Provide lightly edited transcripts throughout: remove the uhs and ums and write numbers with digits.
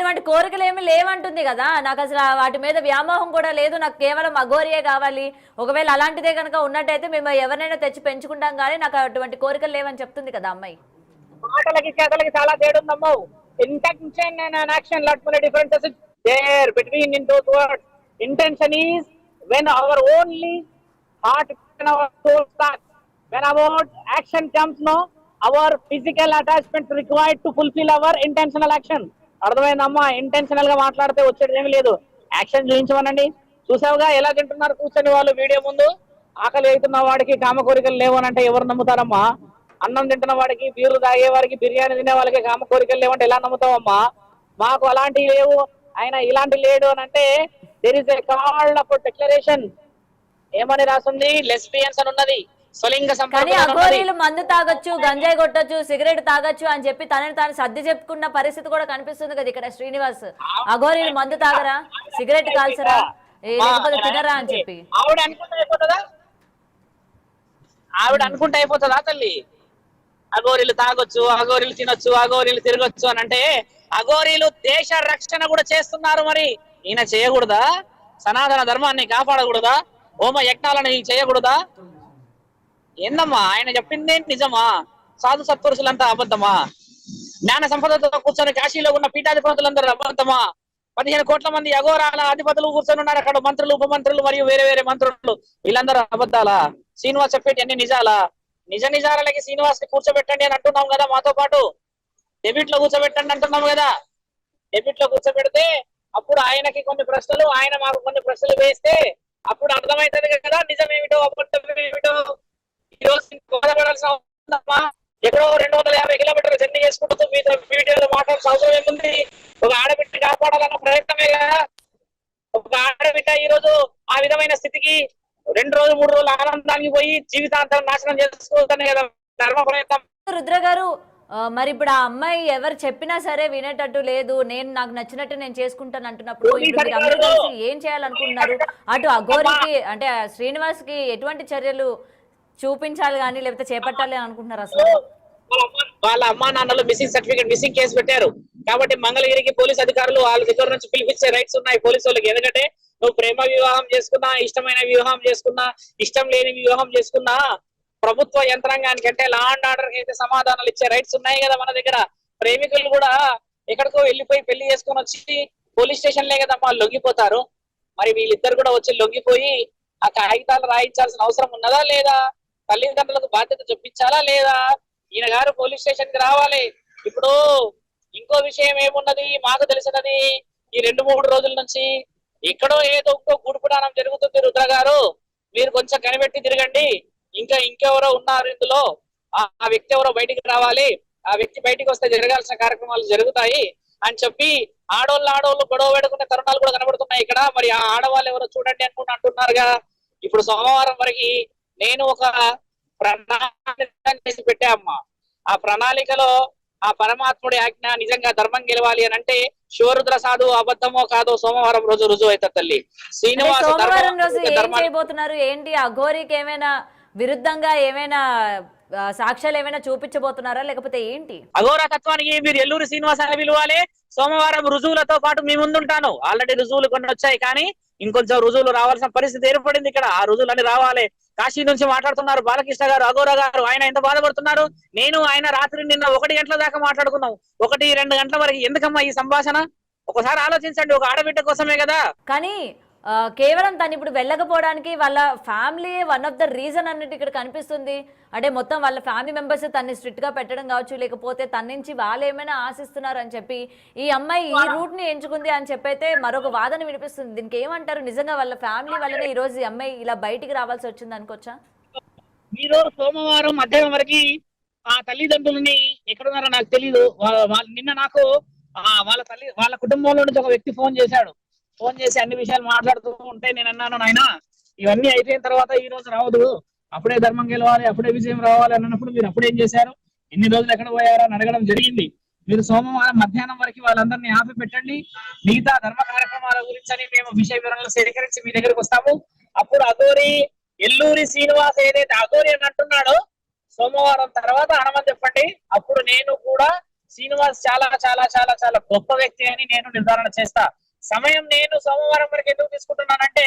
అటువంటి కోరికలు ఏమి లేవంటుంది కదా. నాకు అసలు వాటి మీద వ్యామోహం కూడా లేదు. నాకు కేవలం అఘోరియే కావాలి. ఒకవేళ అలాంటిదే కనుక ఉన్నట్టయితే మేము ఎవరినైనా తెచ్చి పెంచుకుంటాం, కానీ నాకు అటువంటి కోరికలు లేవని చెప్తుంది కదా అమ్మాయి. మాటలకి చేతలకి చాలా తేడా ఉందమ్మా. Intention and action lot many differences there between in those words. Intention is when our only heart, when our soul starts. When our action comes, no, our physical attachment required to fulfill our intentional action. అర్థమైందమ్మా? Intentional గా మాట్లాడితే వచ్చేది ఏమి లేదు. Action చూపించమనండి. చూసావుగా ఎలా తింటున్నారు కూర్చొని వాళ్ళు వీడియో ముందు. ఆకలి అవుతున్న వాడికి కామ కోరికలు లేవు అని అంటే ఎవరు నమ్ముతారమ్మా? అన్నం తింటున్న వాడికి, బీర్లు తాగే వాడికి, బిర్యానీ తినే వాళ్ళకి కామ కోరికలు లేవంటే ఎలా నమ్ముతావమ్మా? మాకు అలాంటివి లేవు, ఆయన ఇలాంటి లేడు అని అంటే there is a called up declaration. ఏమని రాస్తుంది? లెస్బియన్స్ అని ఉన్నది, స్వలింగ కానీ సంపర్కం. అఘోరీలు మందు తాగొచ్చు, గంజాయి కొట్టొచ్చు, సిగరెట్ తాగొచ్చు అని చెప్పి తనని తాను సర్ది చెప్పుకున్న పరిస్థితి కూడా కనిపిస్తుంది కదా ఇక్కడ శ్రీనివాస్. అఘోరీలు మందు తాగరా, సిగరెట్ కాల్చరా, లేకపోతే తినరా అని చెప్పి ఆవిడ అనుకుంటే అయిపోతుందా? ఆవిడ అనుకుంటే అయిపోతుందా తల్లి? అఘోరీలు తాగొచ్చు, అఘోరీలు తినొచ్చు, అఘోరీలు తిరగొచ్చు అని అంటే అఘోరీలు దేశ రక్షణ కూడా చేస్తున్నారు. మరి ఈయన చేయకూడదా? సనాతన ధర్మాన్ని కాపాడకూడదా? హోమ యజ్ఞాలను చేయకూడదా? ఏందమ్మా ఆయన చెప్పింది నిజమా? సాధు సత్పురుషులంతా అబద్ధమా? జ్ఞాన సంపదతో కూర్చొని కాశీలో ఉన్న పీఠాధిపతులందరూ అబద్ధమా? 15 కోట్ల మంది అఘోరాల అధిపతులు కూర్చొని ఉన్నారు అక్కడ, మంత్రులు, ఉపమంత్రులు మరియు వేరే వేరే మంత్రులు. వీళ్ళందరూ అబద్ధాలా? శ్రీనివాస్ చెప్పేటి అన్ని నిజాలా? నిజాలకి శ్రీనివాస్ ని కూర్చోబెట్టండి అని అంటున్నాం కదా. మాతో పాటు డెబిట్ లో కూర్చోబెట్టండి అంటున్నాం కదా. డెబిట్ లో కూర్చోబెడితే అప్పుడు ఆయనకి కొన్ని ప్రశ్నలు, ఆయన మాకు కొన్ని ప్రశ్నలు వేస్తే అప్పుడు అర్థమవుతుంది కదా నిజమేమిటో అబద్ధమేమిటో. ఈ రోజు బాధపడాల్సిన అవసరమా? ఎక్కడో 250 కిలోమీటర్లు జర్నీ చేసుకుంటూ మీతో వీడియోలో మాట్లాడాల్సిన అవసరం ఏముంది? ఒక ఆడబిడ్డ కాపాడాలన్న ప్రయత్నమే కదా. ఒక ఆడబిడ్డ ఈ రోజు ఆ విధమైన స్థితికి 2 రోజులు 3 రోజులు ఆనందానికి పోయి జీవితాంతం నాశనం చేసుకోవద్దనే కదా ధర్మ ప్రయత్నం. రుద్ర గారు, మరి ఇప్పుడు ఆ అమ్మాయి ఎవరు చెప్పినా సరే వినేటట్టు లేదు, నేను నాకు నచ్చినట్టు నేను చేసుకుంటాను అంటున్నప్పుడు ఇప్పుడు మీరు అందరూ కలిసి ఏం చేయాలనుకుంటున్నారు? అటు అఘోరికి అంటే శ్రీనివాస్ కి ఎటువంటి చర్యలు చూపించాలి కానీ లేకపోతే చేపట్టాలి అని అనుకుంటున్నారు? అసలు వాళ్ళ అమ్మా నాన్నలు మిస్సింగ్ సర్టిఫికేట్, మిస్సింగ్ కేసు పెట్టారు కాబట్టి మంగళగిరికి పోలీస్ అధికారులు వాళ్ళ దగ్గర నుంచి పిలిపించే రైట్స్ ఉన్నాయి పోలీసు వాళ్ళకి. ఎందుకంటే నువ్వు ప్రేమ వివాహం చేసుకున్నా, ఇష్టమైన వివాహం చేసుకున్నా, ఇష్టం లేని వివాహం చేసుకున్నా ప్రభుత్వ యంత్రాంగానికి అంటే లా అండ్ ఆర్డర్ కి అయితే సమాధానాలు ఇచ్చే రైట్స్ ఉన్నాయి కదా మన దగ్గర. ప్రేమికులు కూడా ఎక్కడికో వెళ్ళిపోయి పెళ్లి చేసుకొని వచ్చి పోలీస్ స్టేషన్లే కదా వాళ్ళు లొంగిపోతారు. మరి వీళ్ళిద్దరు కూడా వచ్చి లొంగిపోయి ఆ కాగితాలు రాయించాల్సిన అవసరం ఉన్నదా లేదా? తల్లిదండ్రులకు బాధ్యత చూపించాలా లేదా? ఈయన గారు పోలీస్ స్టేషన్ కి రావాలి. ఇప్పుడు ఇంకో విషయం ఏమున్నది మాకు తెలిసినది, ఈ 2-3 రోజుల నుంచి ఎక్కడో ఏదో ఇంకో గూడుపుడానం జరుగుతుంది. రుద్ర గారు మీరు కొంచెం కనిపెట్టి తిరగండి. ఇంకెవరో ఉన్నారు ఇందులో, ఆ వ్యక్తి ఎవరో బయటికి రావాలి, ఆ వ్యక్తి బయటికి వస్తే జరగాల్సిన కార్యక్రమాలు జరుగుతాయి అని చెప్పి ఆడోళ్ళు గొడవ పెట్టుకునే తరుణాలు కూడా కనబడుతున్నాయి ఇక్కడ. మరి ఆ ఆడవాళ్ళు ఎవరో చూడండి అంటున్నారుగా. ఇప్పుడు సోమవారం వరకు నేను ఒక ప్రణాళిక చేసి పెట్టామ్మా. ఆ ప్రణాళికలో ఆ పరమాత్ముడి ఆజ్ఞ నిజంగా ధర్మం గెలవాలి అని అంటే శివరుద్ర సాధు అబద్ధమో కాదో సోమవారం రోజు రుజువు అవుతుంది తల్లి. శ్రీనివాస సోమవారం రోజు ఏం చేయబోతున్నారు? ఏంటి అఘోరికి ఏమైనా విరుద్ధంగా ఏమైనా సాక్ష్యాలు ఏమైనా చూపించబోతున్నారా లేకపోతే ఏంటి? అఘోర తత్వానికి మీరు ఎల్లూరి శ్రీనివాస అని పిలవాలి. సోమవారం రుజువులతో పాటు మీ ముందుంటాను. ఆల్రెడీ రుజువులు కొన్ని వచ్చాయి, కానీ ఇంకొంచెం రుజువులు రావాల్సిన పరిస్థితి ఏర్పడింది ఇక్కడ. ఆ రుజువులన్నీ రావాలి. కాశీ నుంచి మాట్లాడుతున్నారు బాలకృష్ణ గారు, అఘోర గారు. ఆయన ఎంత బాధపడుతున్నారు. నేను ఆయన రాత్రి నిన్న 1 గంటల దాకా మాట్లాడుకున్నాం. 1-2 గంటల వరకు ఎందుకమ్మా ఈ సంభాషణ? ఒకసారి ఆలోచించండి, ఒక ఆడబిడ్డ కోసమే కదా. కానీ కేవలం తను ఇప్పుడు వెళ్ళకపోవడానికి వాళ్ళ family one of the reason అన్నట్టు ఇక్కడ కనిపిస్తుంది. అంటే మొత్తం వాళ్ళ ఫ్యామిలీ మెంబర్స్ తన్ని స్ట్రిక్ట్ గా పెట్టడం కావచ్చు, లేకపోతే తన నుంచి వాళ్ళు ఏమైనా ఆశిస్తున్నారు అని చెప్పి ఈ అమ్మాయి ఈ రూట్ ని ఎంచుకుంది అని చెప్పైతే మరొక వాదన వినిపిస్తుంది. దీనికి ఏమంటారు? నిజంగా వాళ్ళ ఫ్యామిలీ వల్లనే ఈ రోజు ఈ అమ్మాయి ఇలా బయటికి రావాల్సి వచ్చింది అనుకోవచ్చా? మీరు సోమవారం మధ్యాహ్నం వరకు ఆ తల్లిదండ్రులని ఎక్కడున్నారో నాకు తెలియదు. నిన్న నాకు వాళ్ళ కుటుంబంలో నుంచి ఒక వ్యక్తి ఫోన్ చేసి అన్ని విషయాలు మాట్లాడుతూ ఉంటే నేను అన్నాను, నాయన ఇవన్నీ అయిపోయిన తర్వాత ఈ రోజు రావద్దు, అప్పుడే ధర్మం గెలవాలి, అప్పుడే విజయం రావాలి అన్నప్పుడు మీరు అప్పుడేం చేశారు, ఎన్ని రోజులు ఎక్కడ పోయారో అని అడగడం జరిగింది. మీరు సోమవారం మధ్యాహ్నం వరకు వాళ్ళందరినీ ఆపి పెట్టండి. మిగతా ధర్మ కార్యక్రమాల గురించి మేము విషయ వివరాలు సేకరించి మీ దగ్గరికి వస్తాము. అప్పుడు ఎల్లూరి శ్రీనివాస్ ఏదైతే అఘోరి అని అంటున్నాడో సోమవారం తర్వాత అనమని చెప్పండి. అప్పుడు నేను కూడా శ్రీనివాస్ చాలా చాలా చాలా చాలా గొప్ప వ్యక్తి అని నేను నిర్ధారణ చేస్తా. సమయం నేను సోమవారం వరకు ఎందుకు తీసుకుంటున్నానంటే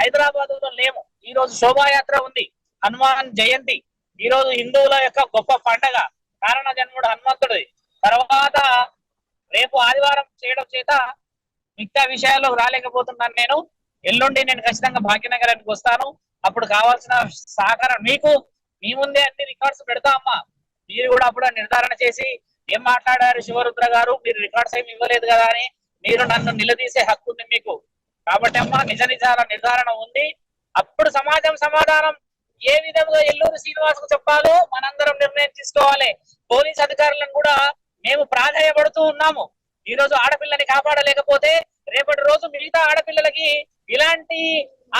హైదరాబాద్ లో లేము. ఈ రోజు శోభాయాత్ర ఉంది, హనుమాన్ జయంతి, ఈ రోజు హిందువుల యొక్క గొప్ప పండగ కారణ జన్ముడు హనుమంతుడి. తర్వాత రేపు ఆదివారం చేయడం చేత మిగతా విషయాల్లో రాలేకపోతున్నాను నేను. ఎల్లుండి నేను ఖచ్చితంగా భాగ్యనగరానికి వస్తాను. అప్పుడు కావాల్సిన సహకారం మీకు మీ ముందే అన్ని రికార్డ్స్ పెడతా అమ్మా. మీరు కూడా అప్పుడు నిర్ధారణ చేసి ఏం మాట్లాడారు శివరుద్ర గారు, మీరు రికార్డ్స్ ఏమి ఇవ్వలేదు కదా అని మీరు నన్ను నిలదీసే హక్కు ఉంది మీకు. కాబట్టి అమ్మా నిజ నిజాల నిర్ధారణ ఉంది. అప్పుడు సమాధానం ఏ విధంగా ఎల్లూరు శ్రీనివాస్ కు చెప్పాలో మనందరం నిర్ణయం తీసుకోవాలి. పోలీస్ అధికారులను కూడా మేము ప్రాధాన్యపడుతూ ఉన్నాము. ఈ రోజు ఆడపిల్లని కాపాడలేకపోతే రేపటి రోజు మిగతా ఆడపిల్లలకి ఇలాంటి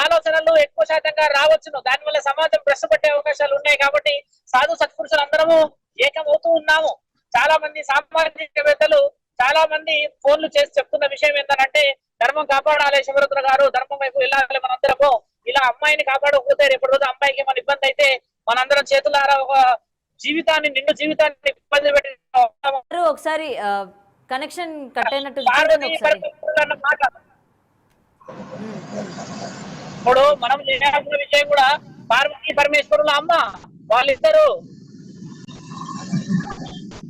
ఆలోచనలు ఎక్కువ శాతంగా రావచ్చును. దానివల్ల సమాజం భ్రష్టపట్టే అవకాశాలు ఉన్నాయి. కాబట్టి సాధు సత్పురుషులు అందరము ఏకమవుతూ ఉన్నాము. చాలా మంది సామాజికవేత్తలు చాలా మంది ఫోన్లు చేసి చెప్తున్న విషయం ఏంటంటే ధర్మం కాపాడాలి శివరుద్ర గారు, ధర్మం వైపు వెళ్ళాలి మనందరము. ఇలా అమ్మాయిని కాపాడకపోతే రేపటి రోజు అమ్మాయికి మన ఇబ్బంది అయితే మనందరం చేతులారా ఒక నిండు జీవితాన్ని ఇబ్బంది పెట్టి ఒకసారి కనెక్షన్ కట్ అయినట్టు ఇప్పుడు మనం చేయాల్సిన విషయం కూడా పార్వతీ పరమేశ్వరుల అమ్మ వాళ్ళిద్దరు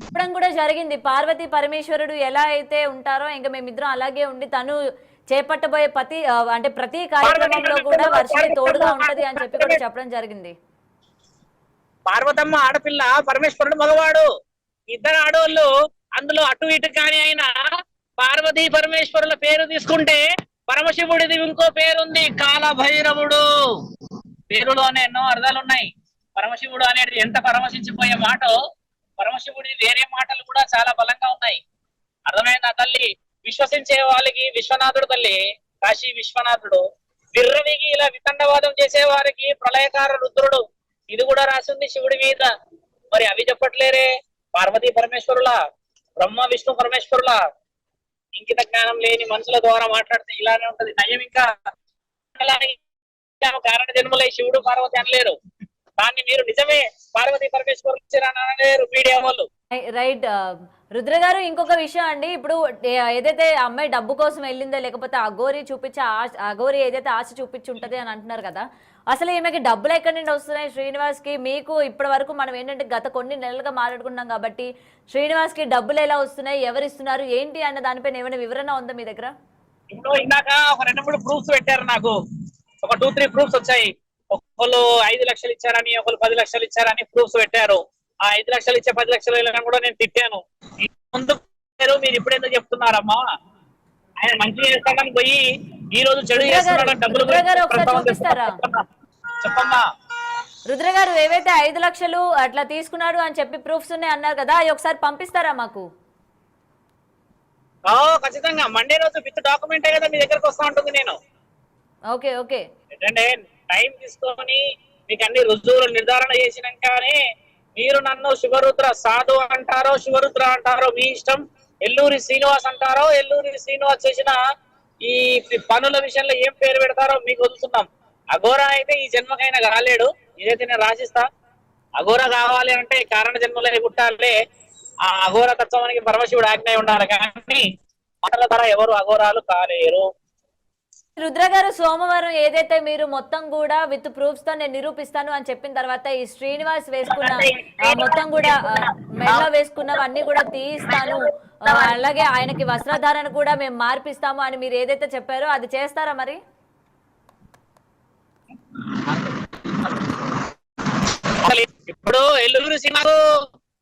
చెప్పడం కూడా జరిగింది. పార్వతీ పరమేశ్వరుడు ఎలా అయితే ఉంటారో ఇంకా మేమిద్దరం అలాగే ఉండి తను చేపట్టబోయే ప్రతి కార్యక్రమంలో కూడా వర్షిణి తోడుగా ఉంటది అని చెప్పి కూడా చెప్పడం జరిగింది. పార్వతమ్మ ఆడపిల్ల, పరమేశ్వరుడు మగవాడు, ఇద్దరు ఆడవాళ్ళు. అందులో అటు ఇటు కాని అయినా పార్వతీ పరమేశ్వరుల పేరు తీసుకుంటే పరమశివుడిది ఇంకో పేరుంది కాలభైరవుడు. పేరులోనే ఎన్నో అర్థాలు ఉన్నాయి. పరమశివుడు అనేది ఎంత పరమశించిపోయే మాట, పరమశివుడి వేరే మాటలు కూడా చాలా బలంగా ఉన్నాయి. అర్థమైందా తల్లి? విశ్వసించే వాళ్ళకి విశ్వనాథుడు తల్లి, కాశీ విశ్వనాథుడు. విర్రవిగి ఇలా వితండవాదం చేసే వారికి ప్రళయకార రుద్రుడు. ఇది కూడా రాసింది శివుడి మీద. మరి అవి చెప్పట్లేరే? పార్వతీ పరమేశ్వరుల, బ్రహ్మ విష్ణు పరమేశ్వరుల. ఇంకిత జ్ఞానం లేని మనుషుల ద్వారా మాట్లాడితే ఇలానే ఉంటది. నయం ఇంకా కారణ జన్మలై శివుడు పార్వతి అనలేరు. దాన్ని మీరు నిజమే పార్వతీ పరమేశ్వరులు అనలేరు మీడియా వాళ్ళు. రైట్ రుద్ర గారు, ఇంకొక విషయం అండి. ఇప్పుడు ఏదైతే అమ్మాయి డబ్బు కోసం వెళ్ళిందో లేకపోతే అఘోరి ఏదైతే ఆశ చూపించి ఉంటది అని అంటున్నారు కదా, అసలు ఈమెకి డబ్బులు ఎక్కడి నుండి వస్తున్నాయి శ్రీనివాస్ కి? మీకు ఇప్పటి వరకు మనం ఏంటంటే గత కొన్ని నెలలుగా మాట్లాడుకున్నాం కాబట్టి శ్రీనివాస్ కి డబ్బులు ఎలా వస్తున్నాయి, ఎవరు ఇస్తున్నారు, ఏంటి అన్న దానిపైన ఏమైనా వివరణ ఉందా మీ దగ్గర? ఇప్పుడు ఇందాక ఒక 2-3 ప్రూఫ్స్ పెట్టారు నాకు. ఒక 2-3 ప్రూఫ్స్ వచ్చాయి. ఒకళ్ళు 5 లక్షలు ఇచ్చారని, ఒకళ్ళు 10 లక్షలు ఇచ్చారని ప్రూఫ్స్ పెట్టారు. ఆ 5 లక్షలు ఇచ్చే 10 లక్షలు కూడా నేను తిట్టాను. ముందు మీరు ఇప్పుడు ఎందుకు చెప్తున్నారమ్మా? ఆయన మంచి చేస్తాడని పోయి ఈ రోజు చెడు చేస్తున్నాడని డబ్బులు చెప్పమ్మా. రుద్ర గారు, ఏవైతే 5 లక్షలు అట్లా తీసుకున్నాడు అని చెప్పి ప్రూఫ్స్ ఉన్నాయి అన్నారు కదా, అవి ఒకసారి పంపిస్తారా మాకు? ఖచ్చితంగా మండే రోజు విత్ డాక్యుమెంటే కదా మీ దగ్గరకు వస్తా ఉంటుంది. నేను ఓకే ఓకే ఏంటంటే టైం తీసుకొని మీకు అన్ని రుజువులు నిర్ధారణ చేసినాకనే మీరు నన్ను శివరుద్ర సాధు అంటారో శివరుద్ర అంటారో మీ ఇష్టం. ఎల్లూరి శ్రీనివాస్ అంటారో ఎల్లూరి శ్రీనివాస్ చేసిన ఈ పనుల విషయంలో ఏం పేరు పెడతారో మీకు వదులుతున్నాం. అఘోరా అయితే ఈ జన్మకైనా కాలేడు. ఇదైతే నేను రాసిస్తా. అఘోరా కావాలి అంటే కారణ జన్మలో పుట్టాలే. ఆ అఘోర తత్వానికి పరమశివుడు ఆజ్ఞ ఉండాలి, కానీ మాటల ద్వారా ఎవరు అఘోరాలు కాలేరు. రుద్ర గారు, సోమవారం ఏదైతే మీరు మొత్తం కూడా విత్ ప్రూఫ్స్ తో నేను నిరూపిస్తాను అని చెప్పిన తర్వాత ఈ శ్రీనివాస్ వేసుకున్న మొత్తం కూడా మెల్ల వేసుకున్నవన్నీ కూడా తీయిస్తాను, అలాగే ఆయనకి వస్త్రధారణ కూడా మేము మార్పిస్తాము అని మీరు ఏదైతే చెప్పారో అది చేస్తారా మరి? ఇప్పుడు ఎల్లూరు శ్రీనివాసు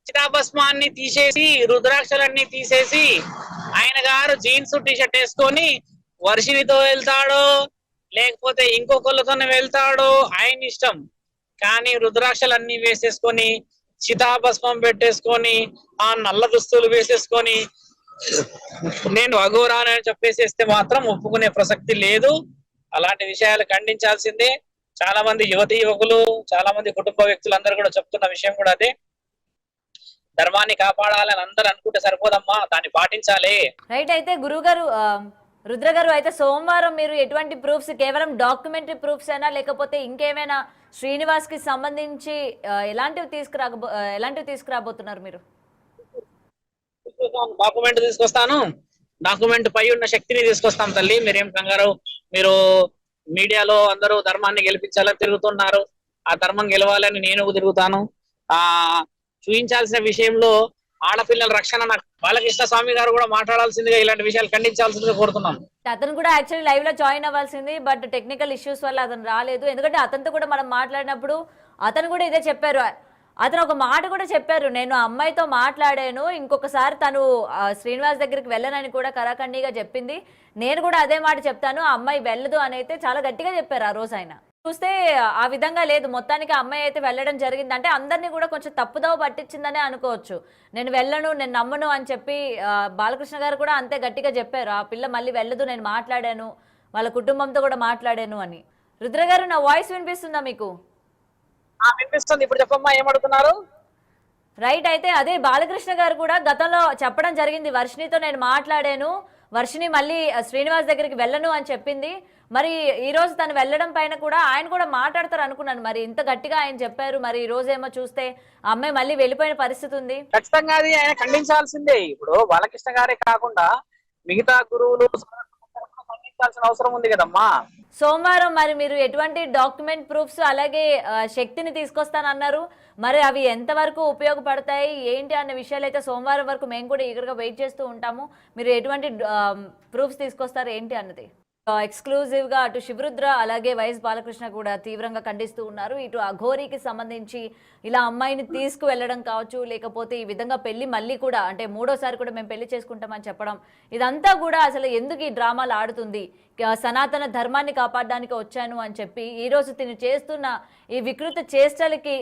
చితాభస్మాన్ని తీసేసి రుద్రాక్షలన్నీ తీసేసి ఆయన గారు జీన్స్ టీషర్ట్ వేసుకొని వర్షినితో వెళ్తాడు, లేకపోతే ఇంకొకళ్ళతో వెళ్తాడు, ఆయన ఇష్టం. కానీ రుద్రాక్షలన్నీ వేసేసుకొని చితాభస్మం పెట్టేసుకొని ఆ నల్ల దుస్తులు వేసేసుకొని నేను అఘోరానని చెప్పేసేస్తే మాత్రం ఒప్పుకునే ప్రసక్తి లేదు. అలాంటి విషయాలు ఖండించాల్సిందే. చాలా మంది యువకులు, చాలా మంది కుటుంబ వ్యక్తులందరూ కూడా చెప్తున్న విషయం కూడా అదే. ధర్మాన్ని కాపాడాలని అందరూ అనుకుంటే సరిపోదమ్మా, దాన్ని పాటించాలి. రైట్. అయితే గురువు గారు, రుద్ర గారు, అయితే సోమవారం మీరు ఎటువంటి ప్రూఫ్స్, కేవలం డాక్యుమెంటరీ ప్రూఫ్స్ అయినా లేకపోతే ఇంకేమైనా శ్రీనివాస్ కి సంబంధించి ఎలాంటివి తీసుకురాబోతున్నారు మీరు? డాక్యుమెంట్ తీసుకొస్తాను, డాక్యుమెంట్ పై ఉన్న శక్తిని తీసుకొస్తాం తల్లి, మీరేం కంగారు. మీరు మీడియాలో అందరూ ధర్మాన్ని గెలిపించాలని తిరుగుతున్నారు, ఆ ధర్మం గెలవాలని నేను తిరుగుతాను. ఆ చూపించాల్సిన విషయంలో ఆడపిల్లల రక్షణ నాకు బాలకృష్ణ స్వామి గారు కూడా మాట్లాడాల్సిందిగా, ఇలాంటి విషయాలు ఖండించాల్సిందిగా కోరుతున్నాం. అతను కూడా యాక్చువల్లీ లైవ్ లో జాయిన్ అవ్వాల్సింది, బట్ టెక్నికల్ ఇష్యూస్ వల్ల అతను రాలేదు. ఎందుకంటే అతనితో కూడా మనం మాట్లాడినప్పుడు అతను కూడా ఇదే చెప్పారు. అతను ఒక మాట కూడా చెప్పారు, నేను ఆ అమ్మాయితో మాట్లాడాను, ఇంకొకసారి తను శ్రీనివాస్ దగ్గరికి వెళ్ళనని కూడా కరాఖండిగా చెప్పింది, నేను కూడా అదే మాట చెప్తాను, ఆ అమ్మాయి వెళ్ళదు అని అయితే చాలా గట్టిగా చెప్పారు ఆ రోజు ఆయన. చూస్తే ఆ విధంగా లేదు, మొత్తానికి ఆ అమ్మాయి అయితే వెళ్ళడం జరిగింది. అంటే అందరినీ కూడా కొంచెం తప్పుదోవ పట్టించిందనే అనుకోవచ్చు. నేను వెళ్ళను, నేను నమ్మను అని చెప్పి బాలకృష్ణ గారు కూడా అంతే గట్టిగా చెప్పారు, ఆ పిల్ల మళ్ళీ వెళ్ళదు, నేను మాట్లాడాను, వాళ్ళ కుటుంబంతో కూడా మాట్లాడాను అని. రుద్ర గారు, నా వాయిస్ వినిపిస్తుందా మీకు? వినిపిస్తుంది, ఇప్పుడు చెప్పమ్మా, ఏమడుగుతున్నారు? రైట్. అయితే అదే బాలకృష్ణ గారు కూడా గతంలో చెప్పడం జరిగింది, వర్షినితో నేను మాట్లాడాను, వర్షిని మళ్ళీ శ్రీనివాస్ దగ్గరికి వెళ్ళను అని చెప్పింది. మరి ఈ రోజు తను వెళ్ళడం పైన కూడా ఆయన కూడా మాట్లాడతారు అనుకున్నాను, మరి ఇంత గట్టిగా ఆయన చెప్పారు, మరి ఈ రోజు ఏమో చూస్తే ఆ అమ్మాయి మళ్ళీ వెళ్ళిపోయిన పరిస్థితి ఉంది. ఖచ్చితంగా అది ఆయన ఖండించాల్సిందే. ఇప్పుడు బాలకృష్ణ గారే కాకుండా మిగతా గురువులు ఖండించాల్సిన అవసరం ఉంది కదమ్మా. సోమవారం మరి మీరు ఎటువంటి డాక్యుమెంట్ ప్రూఫ్స్ అలాగే శక్తిని తీసుకొస్తానన్నారు, మరి అవి ఎంతవరకు ఉపయోగపడతాయి ఏంటి అన్న విషయాలు అయితే సోమవారం వరకు మేము కూడా ఈగర్గా వెయిట్ చేస్తూ ఉంటాము. మీరు ఎటువంటి ప్రూఫ్స్ తీసుకొస్తారు ఏంటి అన్నది ఎక్స్క్లూజివ్ గా అటు శివరుద్ర అలాగే వైఎస్ బాలకృష్ణ కూడా తీవ్రంగా ఖండిస్తూ ఉన్నారు. ఇటు అఘోరికి సంబంధించి ఇలా అమ్మాయిని తీసుకువెళ్ళడం కావచ్చు, లేకపోతే ఈ విధంగా పెళ్లి మళ్ళీ కూడా అంటే మూడోసారి కూడా మేము పెళ్లి చేసుకుంటామని చెప్పడం, ఇదంతా కూడా అసలు ఎందుకు ఈ డ్రామాలు ఆడుతుంది, సనాతన ధర్మాన్ని కాపాడడానికి వచ్చాను అని చెప్పి ఈ రోజు తిని చేస్తున్న ఈ వికృత చేష్టలకి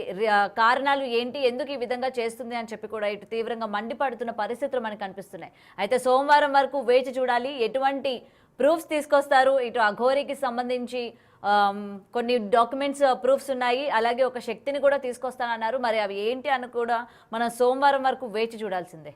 కారణాలు ఏంటి, ఎందుకు ఈ విధంగా చేస్తుంది అని చెప్పి కూడా ఇటు తీవ్రంగా మండిపడుతున్న పరిస్థితులు మనకు కనిపిస్తున్నాయి. అయితే సోమవారం వరకు వేచి చూడాలి ఎటువంటి ప్రూఫ్స్ తీసుకొస్తారు. ఇటు అఘోరికి సంబంధించి కొన్ని డాక్యుమెంట్స్ ప్రూఫ్స్ ఉన్నాయి, అలాగే ఒక శక్తిని కూడా తీసుకొస్తానన్నారు. మరి అవి ఏంటి అని కూడా మనం సోమవారం వరకు వేచి చూడాల్సిందే.